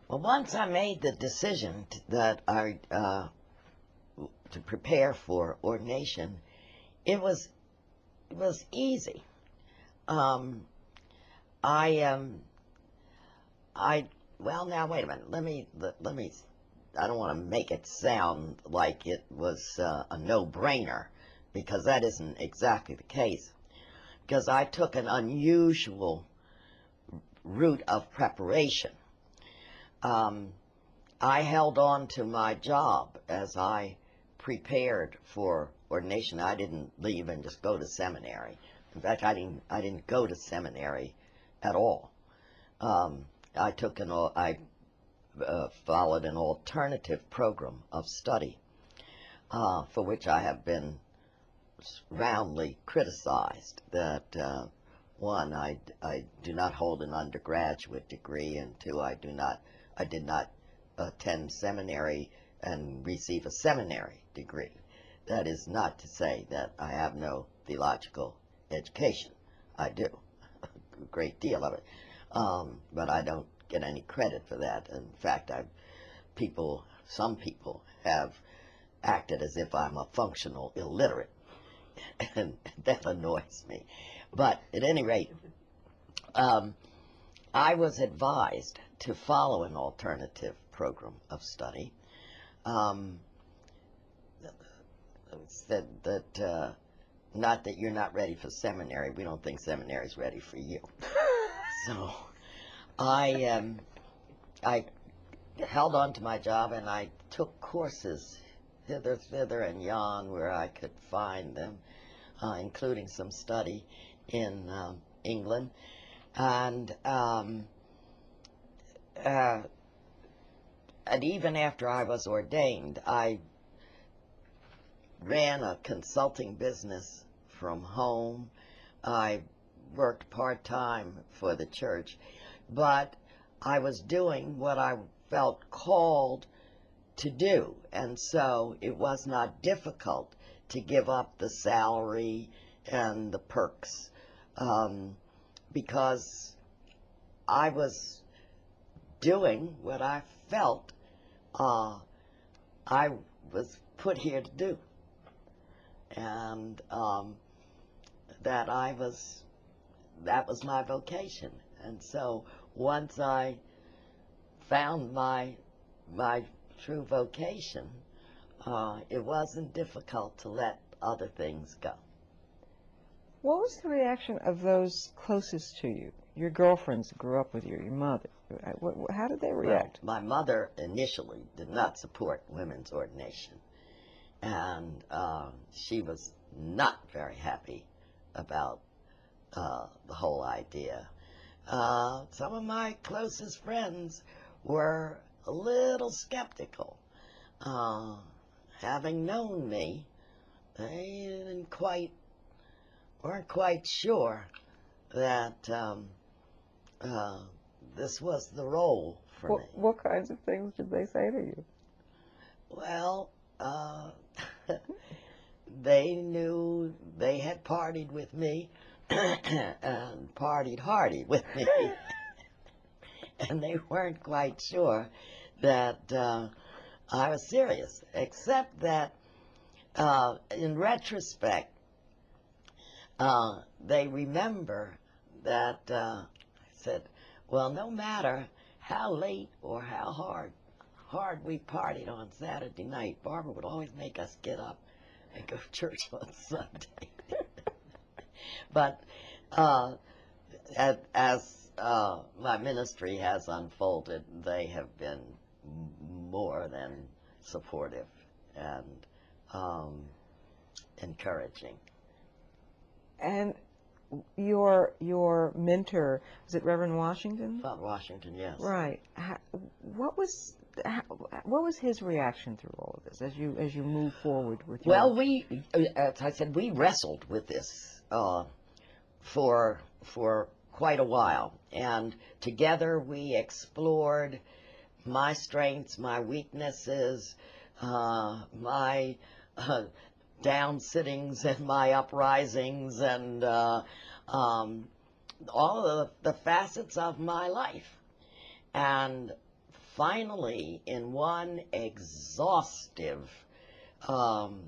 Well, once I made the decision that to prepare for ordination, it was easy. Um, I I well, now wait a minute. Let me. I don't want to make it sound like it was a no-brainer, because that isn't exactly the case. Because I took an unusual route of preparation. Um, I held on to my job as I prepared for ordination. I didn't leave and just go to seminary. In fact, I didn't go to seminary at all. I followed an alternative program of study, for which I have been roundly criticized. That one, I do not hold an undergraduate degree, and two, I did not attend seminary and receive a seminary degree. That is not to say that I have no theological education. I do, a great deal of it, but I don't get any credit for that. In fact, some people have acted as if I'm a functional illiterate, and that annoys me. But at any rate, I was advised to follow an alternative program of study. Said that not that you're not ready for seminary. We don't think seminary is ready for you. So I held on to my job, and I took courses hither, thither, and yon where I could find them, including some study in England. And even after I was ordained, I ran a consulting business from home. I worked part-time for the church, but I was doing what I felt called to do, and so it was not difficult to give up the salary and the perks, because I was doing what I felt I was put here to do, and that was my vocation. And so once I found my true vocation, it wasn't difficult to let other things go. What was the reaction of those closest to you? Your girlfriends grew up with you, your mother. How did they react? Well, my mother initially did not support women's ordination, and she was not very happy about the whole idea. Some of my closest friends were a little skeptical. Having known me, they weren't quite sure that this was the role for me. What kinds of things did they say to you? Well, they knew they had partied with me and partied hardy with me, and they weren't quite sure that I was serious, except that in retrospect, they remember that I said, well, no matter how late or how hard we partied on Saturday night, Barbara would always make us get up and go to church on Sunday. But as my ministry has unfolded, they have been more than supportive and encouraging. And your mentor, was it Reverend Washington? Father Washington, yes. Right. What was his reaction through all of this as you move forward with your... Well, as I said, we wrestled with this for quite a while, and together we explored my strengths, my weaknesses, my down-sittings and my uprisings, and all of the facets of my life. And finally, in one exhaustive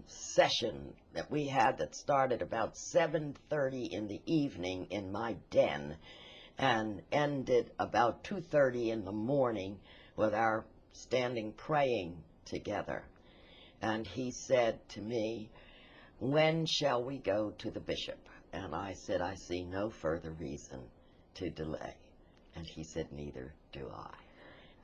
session that we had that started about 7:30 in the evening in my den and ended about 2:30 in the morning with our standing praying together. And he said to me, "When shall we go to the bishop?" And I said, "I see no further reason to delay." And he said, "Neither do I."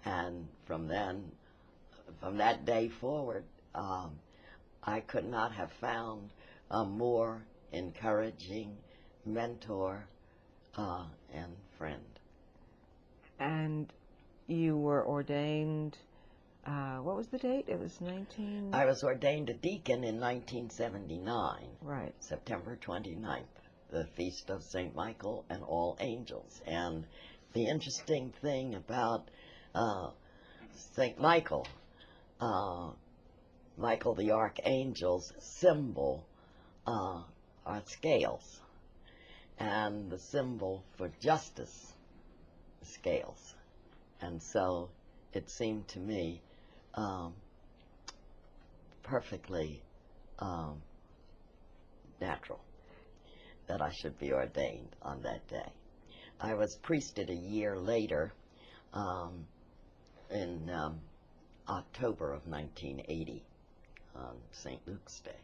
And from that day forward, I could not have found a more encouraging mentor and friend. And you were ordained, what was the date? It was 19... I was ordained a deacon in 1979, Right. September 29th, the feast of St. Michael and All Angels. And the interesting thing about St. Michael, Michael the Archangel's symbol are scales, and the symbol for justice, scales. And so it seemed to me perfectly natural that I should be ordained on that day. I was priested a year later, in October of 1980, on St. Luke's Day.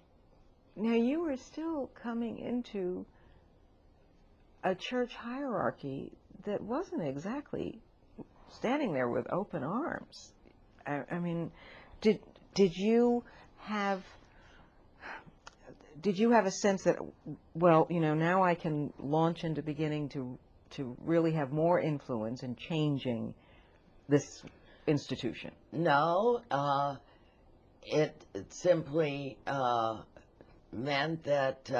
Now, you were still coming into a church hierarchy that wasn't exactly standing there with open arms. I mean, did you have a sense that, well, you know, now I can launch into beginning to really have more influence in changing this institution? No, it simply meant that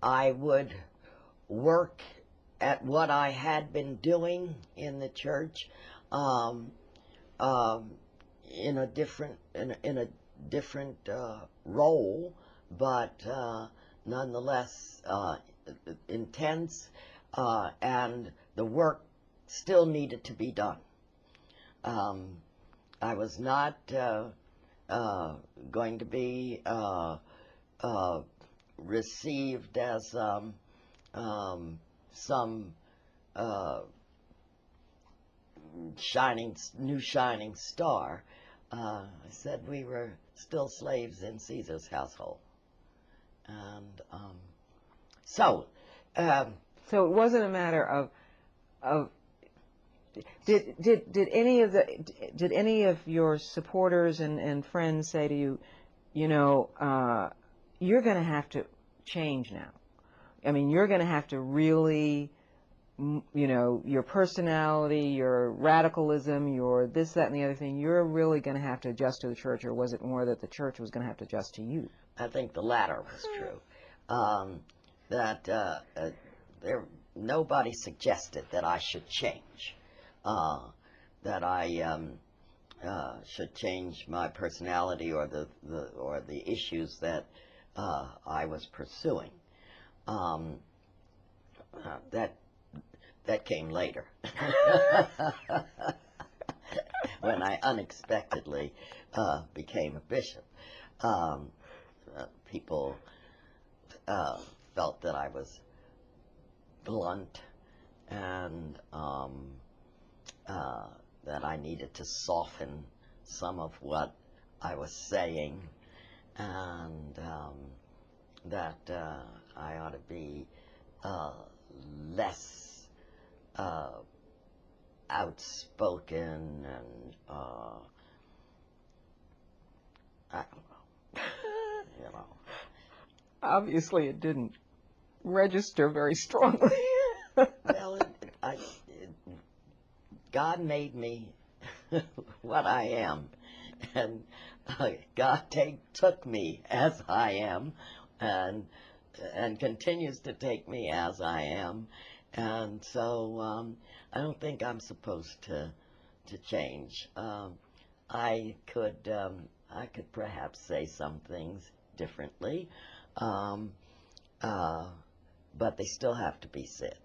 I would work at what I had been doing in the church in a different role, but nonetheless intense, and the work still needed to be done. I was not going to be received as some new shining star. I said we were still slaves in Caesar's household, and so it wasn't a matter of did any of your supporters and friends say to you, you know, you're going to have to change now? I mean, you're going to have to really, you know, your personality, your radicalism, your this, that, and the other thing, you're really going to have to adjust to the church? Or was it more that the church was going to have to adjust to you? I think the latter was true. Nobody suggested that I should change, that I should change my personality or the issues that I was pursuing. That came later, when I unexpectedly became a bishop. People felt that I was blunt and that I needed to soften some of what I was saying, and that I ought to be less outspoken, and I don't know, you know. Obviously, it didn't register very strongly. Well, God made me what I am, and God took me as I am, and continues to take me as I am, and so I don't think I'm supposed to change. I could perhaps say some things differently, but they still have to be said.